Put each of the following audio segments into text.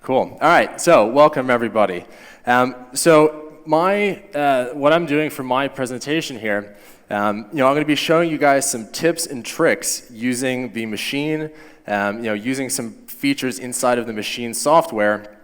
Cool. All right, so welcome everybody. What I'm doing for my presentation here, I'm going to be showing you guys some tips and tricks using the Maschine, using some features inside of the Maschine software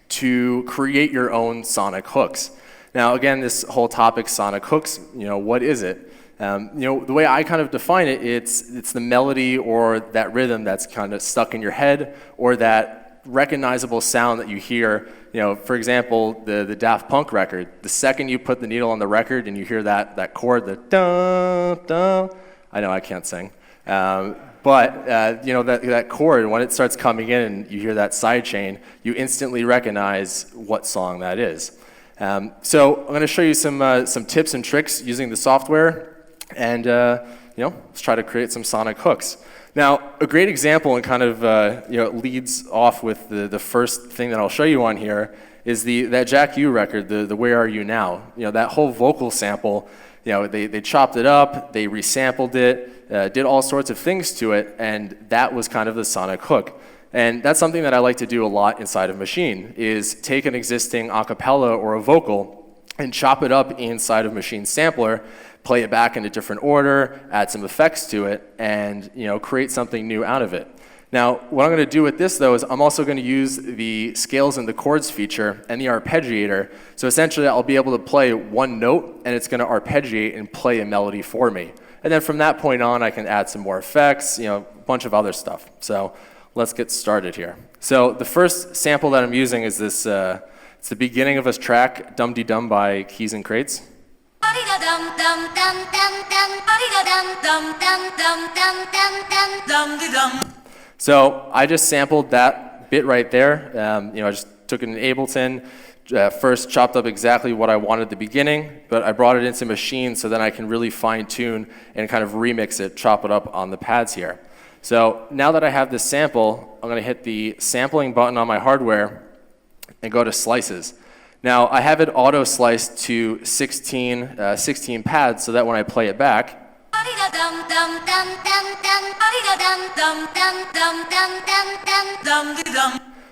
to create your own sonic hooks. Now, again, this whole topic, sonic hooks, what is it? The way I kind of define it, it's the melody or that rhythm that's kind of stuck in your head, or that recognizable sound that you hear. For example, the Daft Punk record. The second you put the needle on the record and you hear that chord, the dun dun. I know I can't sing, but that chord, when it starts coming in and you hear that side chain, you instantly recognize what song that is. So I'm going to show you some tips and tricks using the software, and let's try to create some sonic hooks. Now, a great example, and kind of leads off with the first thing that I'll show you on here, is that Jack U record, the Where Are You Now? That whole vocal sample, they chopped it up, they resampled it, did all sorts of things to it, and that was kind of the sonic hook. And that's something that I like to do a lot inside of Maschine, is take an existing a cappella or a vocal and chop it up inside of Maschine sampler, play it back in a different order, add some effects to it, and create something new out of it. Now, what I'm going to do with this, though, is I'm also going to use the scales and the chords feature and the arpeggiator. So essentially, I'll be able to play one note, and it's going to arpeggiate and play a melody for me. And then from that point on, I can add some more effects, a bunch of other stuff. So let's get started here. So the first sample that I'm using is this. It's the beginning of a track, Dum Dee Dum by Keys and Crates. So I just sampled that bit right there. I just took an Ableton, first chopped up exactly what I wanted at the beginning, but I brought it into Maschine so then I can really fine tune and kind of remix it, chop it up on the pads here. So now that I have this sample, I'm going to hit the sampling button on my hardware and go to slices. Now, I have it auto-sliced to 16 pads so that when I play it back,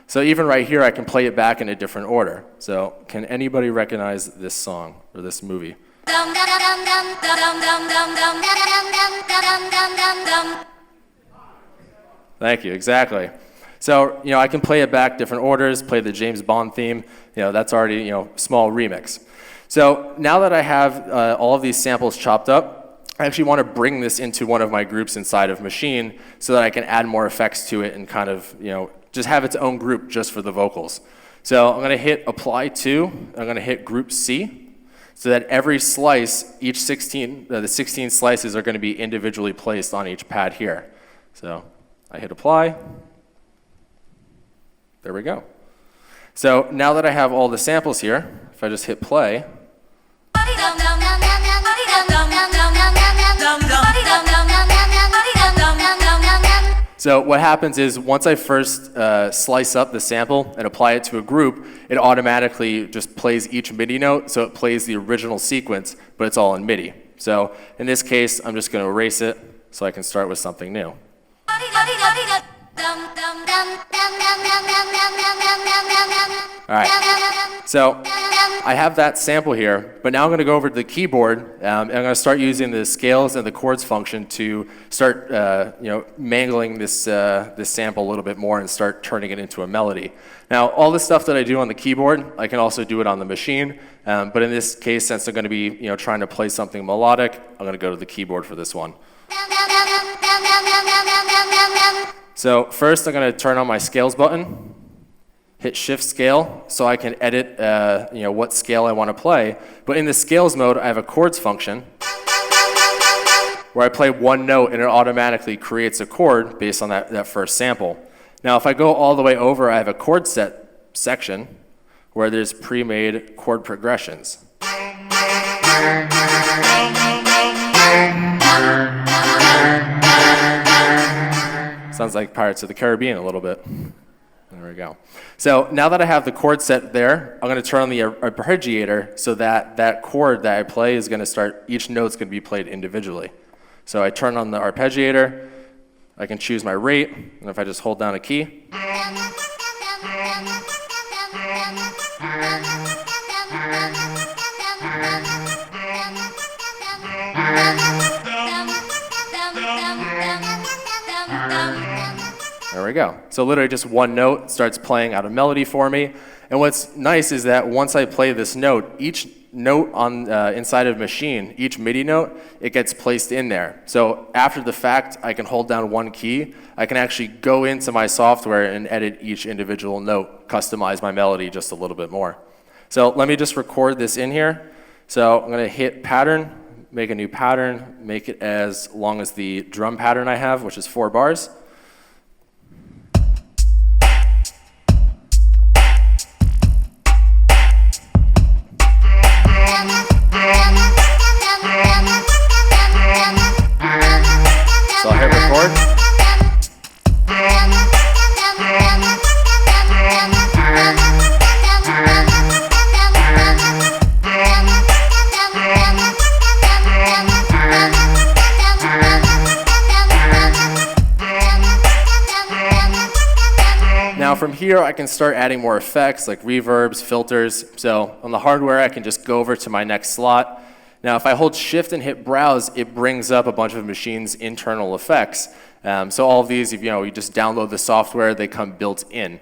so even right here, I can play it back in a different order. So can anybody recognize this song or this movie? Thank you, exactly. So, I can play it back different orders, play the James Bond theme, that's already, small remix. So now that I have all of these samples chopped up, I actually want to bring this into one of my groups inside of Maschine so that I can add more effects to it and kind of, just have its own group just for the vocals. So I'm going to hit Apply To, I'm going to hit Group C, so that every slice, the 16 slices are going to be individually placed on each pad here. So I hit Apply. There we go. So now that I have all the samples here, if I just hit play, so what happens is once I first slice up the sample and apply it to a group, it automatically just plays each MIDI note, so it plays the original sequence, but it's all in MIDI. So in this case, I'm just going to erase it so I can start with something new. All right, so I have that sample here, but now I'm going to go over to the keyboard, and I'm going to start using the scales and the chords function to start, mangling this sample a little bit more and start turning it into a melody. Now, all the stuff that I do on the keyboard, I can also do it on the Maschine, but in this case, since I'm going to be, trying to play something melodic, I'm going to go to the keyboard for this one. So first, I'm going to turn on my scales button, hit Shift Scale, so I can edit, what scale I want to play. But in the scales mode, I have a chords function where I play one note and it automatically creates a chord based on that first sample. Now, if I go all the way over, I have a chord set section where there's pre-made chord progressions. Sounds like Pirates of the Caribbean a little bit. There we go. So now that I have the chord set there, I'm going to turn on the arpeggiator so that chord that I play is going to start, each note's going to be played individually. So I turn on the arpeggiator, I can choose my rate, and if I just hold down a key, There we go. So literally just one note starts playing out a melody for me. And what's nice is that once I play this note, each note on inside of Machine, each MIDI note, it gets placed in there. So after the fact, I can hold down one key. I can actually go into my software and edit each individual note, customize my melody just a little bit more. So let me just record this in here. So I'm gonna hit pattern, make a new pattern, make it as long as the drum pattern I have, which is 4 bars. So I'll hit record. Now from here I can start adding more effects like reverbs, filters. So on the hardware I can just go over to my next slot. Now if I hold shift and hit browse, it brings up a bunch of Machine's internal effects. So all of these, if you just download the software, they come built in.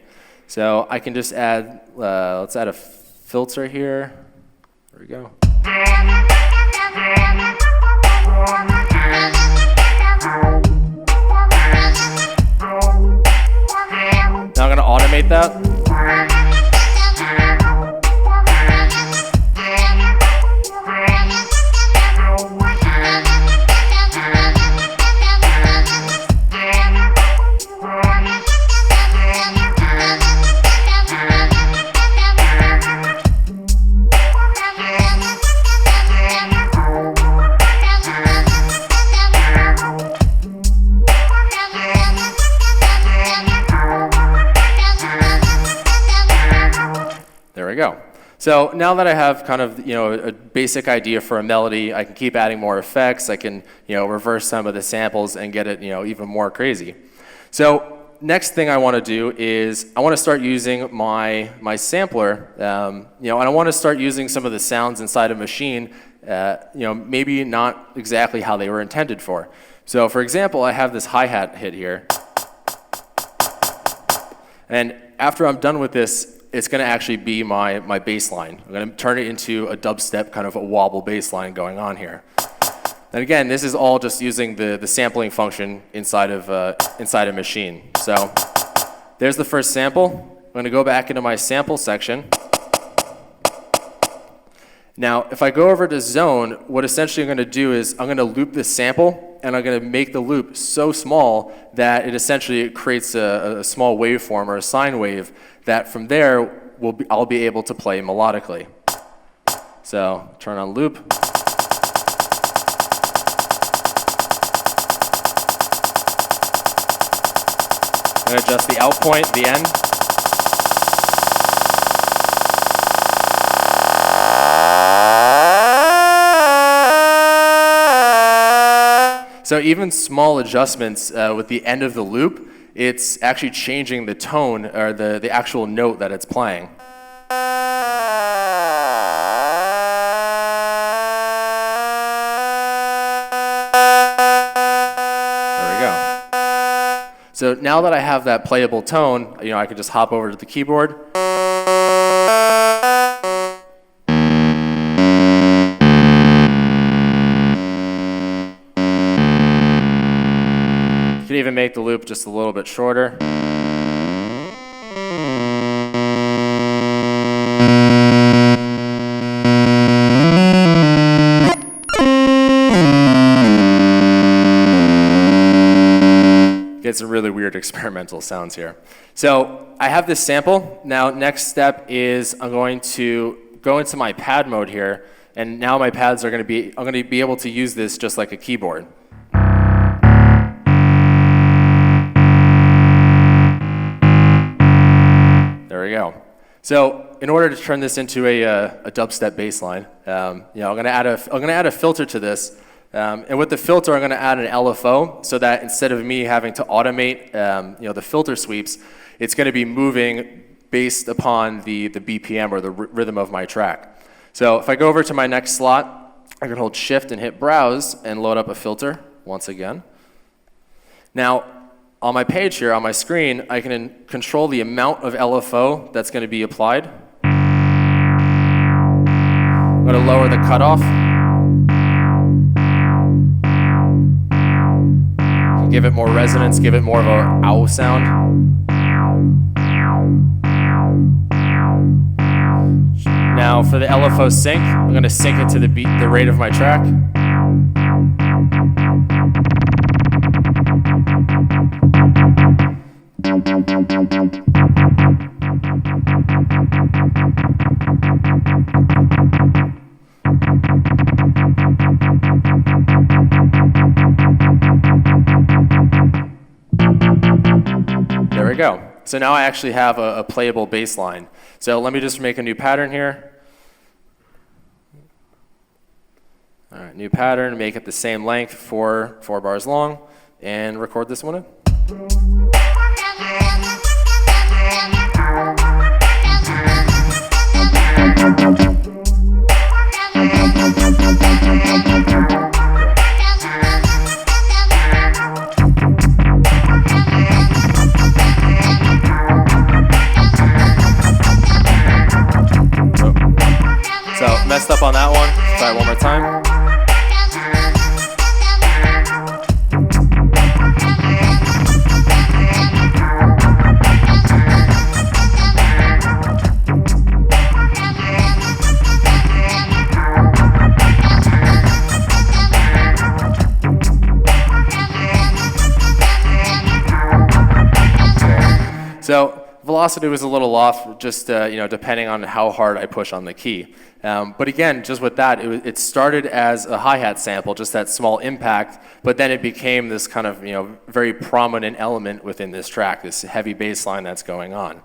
So I can just add, let's add a filter here. There we go. Now I'm going to automate that. There we go. So now that I have kind of a basic idea for a melody, I can keep adding more effects. I can reverse some of the samples and get it even more crazy. So next thing I want to do is I want to start using my sampler. And I want to start using some of the sounds inside a Machine. Maybe not exactly how they were intended for. So for example, I have this hi-hat hit here. And after I'm done with this, it's going to actually be my bass line. I'm going to turn it into a dubstep, kind of a wobble bass line going on here. And again, this is all just using the sampling function inside of a Machine. So there's the first sample. I'm going to go back into my sample section. Now, if I go over to zone, what essentially I'm going to do is I'm going to loop this sample, and I'm going to make the loop so small that it essentially creates a small waveform or a sine wave that from there I'll be able to play melodically. So turn on loop. I'm going to adjust the out point, the end. So even small adjustments with the end of the loop, it's actually changing the tone or the actual note that it's playing. There we go. So now that I have that playable tone, I can just hop over to the keyboard. You can even make the loop just a little bit shorter. Get some really weird experimental sounds here. So I have this sample. Now next step is I'm going to go into my pad mode here, and now my pads are I'm going to be able to use this just like a keyboard. There we go. So in order to turn this into a dubstep bass line, I'm going to add a filter to this. And with the filter, I'm going to add an LFO so that instead of me having to automate the filter sweeps, it's going to be moving based upon the BPM or the rhythm of my track. So if I go over to my next slot, I can hold Shift and hit Browse and load up a filter once again. Now, on my page here, on my screen, I can control the amount of LFO that's going to be applied. I'm going to lower the cutoff. Give it more resonance, give it more of a ow sound. Now for the LFO sync, I'm going to sync it to the beat, the rate of my track. There we go. So now I actually have a playable bass line. So let me just make a new pattern here. All right, new pattern, make it the same length, four bars long, and record this one in. So messed up on that one. Try it one more time. So velocity was a little off, just depending on how hard I push on the key. But again, just with that, it started as a hi-hat sample, just that small impact, but then it became this kind of very prominent element within this track, this heavy bass line that's going on.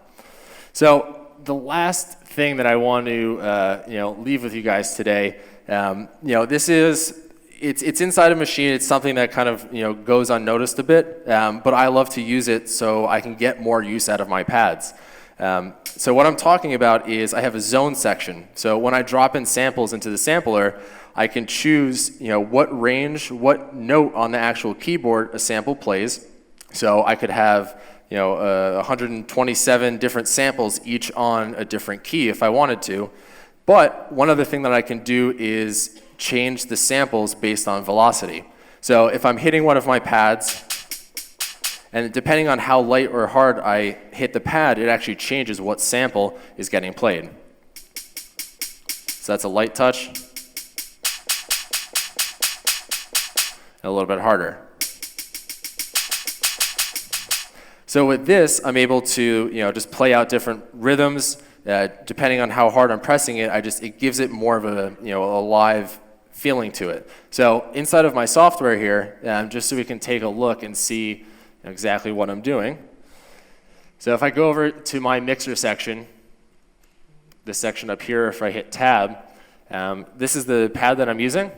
So the last thing that I want to leave with you guys today, this is. It's inside a machine. It's something that kind of goes unnoticed a bit, but I love to use it so I can get more use out of my pads. So what I'm talking about is I have a zone section. So when I drop in samples into the sampler, I can choose what range, what note on the actual keyboard a sample plays. So I could have 127 different samples, each on a different key if I wanted to. But one other thing that I can do is change the samples based on velocity. So if I'm hitting one of my pads, and depending on how light or hard I hit the pad, it actually changes what sample is getting played. So that's a light touch, and a little bit harder. So with this, I'm able to just play out different rhythms. Depending on how hard I'm pressing it, it gives it more of a a live feeling to it. So inside of my software here, just so we can take a look and see exactly what I'm doing. So if I go over to my mixer section, this section up here, if I hit tab, this is the pad that I'm using.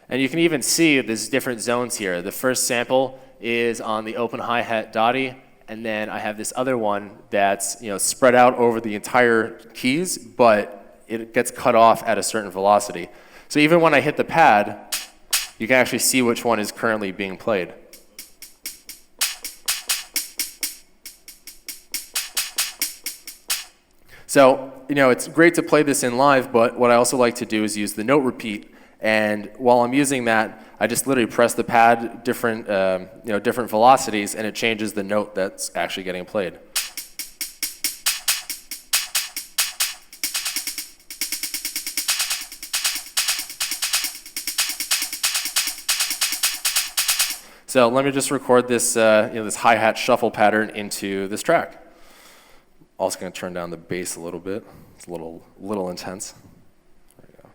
And you can even see there's different zones here. The first sample is on the open hi-hat Dottie, and then I have this other one that's spread out over the entire keys, but it gets cut off at a certain velocity. So even when I hit the pad, you can actually see which one is currently being played. So, it's great to play this in live, but what I also like to do is use the note repeat. And while I'm using that, I just literally press the pad, different velocities, and it changes the note that's actually getting played. So let me just record this, this hi-hat shuffle pattern into this track. Also going to turn down the bass a little bit. It's a little intense. There we go.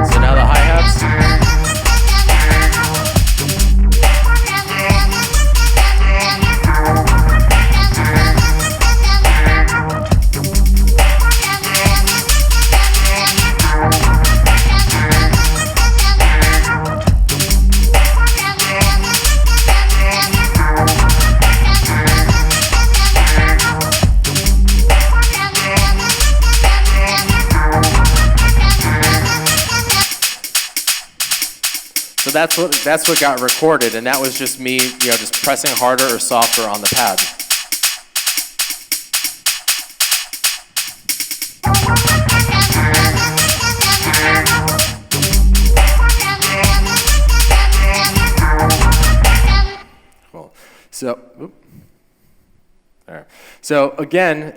So now the hi-hats. that's what got recorded, and that was just me, just pressing harder or softer on the pad. Cool. So, there. So again,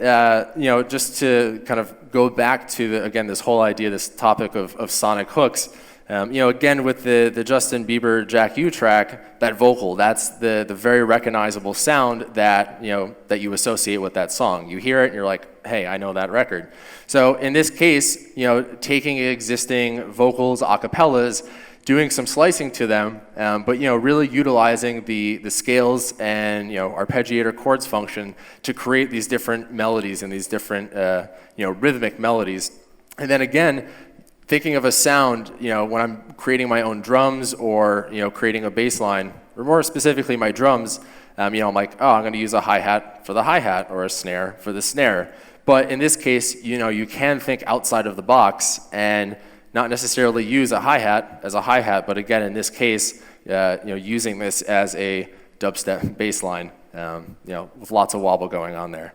just to kind of go back to again this whole idea, this topic of sonic hooks. Again with the Justin Bieber Jack U track, that vocal, that's the very recognizable sound that that you associate with that song. You hear it and you're like, hey, I know that record. So in this case, taking existing vocals, acapellas, doing some slicing to them, but really utilizing the scales and arpeggiator chords function to create these different melodies and these different rhythmic melodies. And then again, thinking of a sound, when I'm creating my own drums or creating a bass line, or more specifically my drums, I'm like, oh, I'm going to use a hi-hat for the hi-hat or a snare for the snare. But in this case, you can think outside of the box and not necessarily use a hi-hat as a hi-hat, but again, in this case, using this as a dubstep bass line, with lots of wobble going on there.